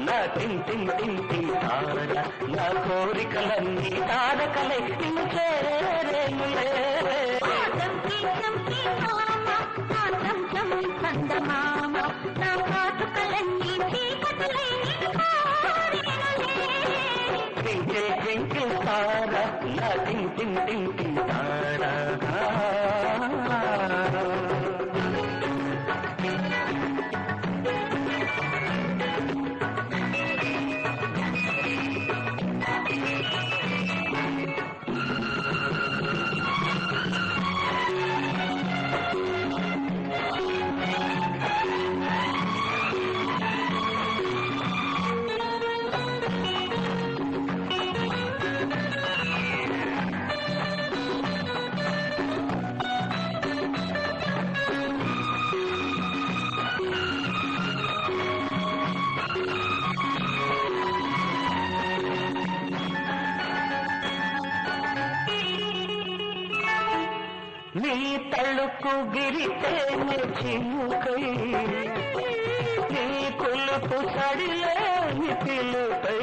నా టింటి తార నా కోరికలన్నీ తారకలై నిన్ను చేరేములే నా కాటుకలన్నీ చీకటిలై ట్వింకిల్ తార నా టింటి తార నీ తలుపు గిరితేనే చిముకై నీ కొలుపు సడిలేని పిలుపై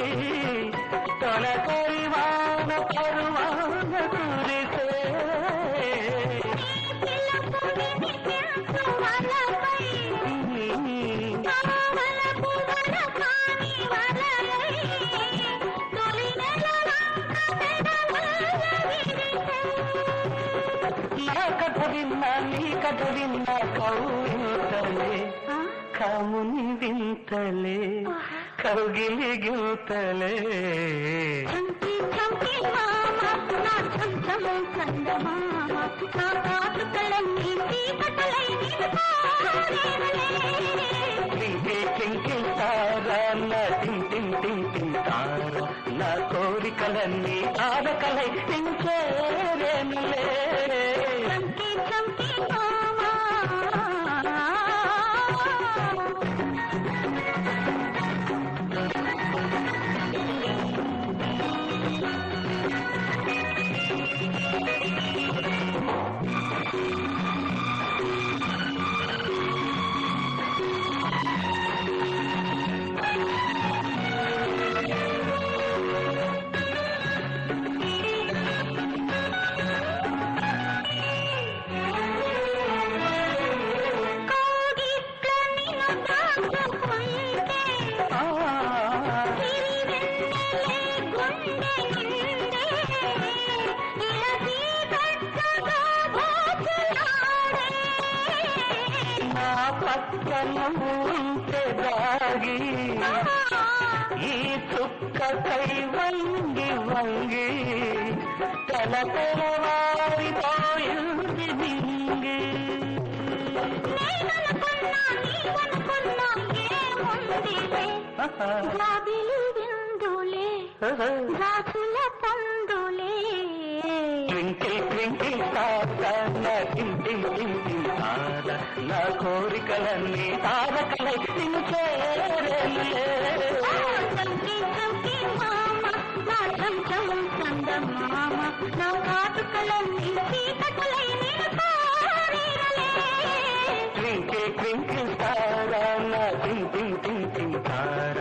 తొలకరి వాన పరువాన కురిసే నా కథ విన్నా నీ కథ విన్నా కౌగిలింతలే కాముని వింతలే కౌగిలి గింతలే ట్వింకిల్ తారా నా టింటి తార నా కోరికలన్నీ తారకలై నిన్ను చేరేనులే పక్కన ఉంటే దాగి ఈ చుక్కకై వంగి వంగి తల తెలవారిపోయింది దింగి ట్వింకిల్ తార నా టింటి తార నా కోరికలన్నీ తారకలై నిన్ను చేరేనులే నా కాటుకలన్నీ చీకటిలై ట్వింకిల్ తార నా టింటి తార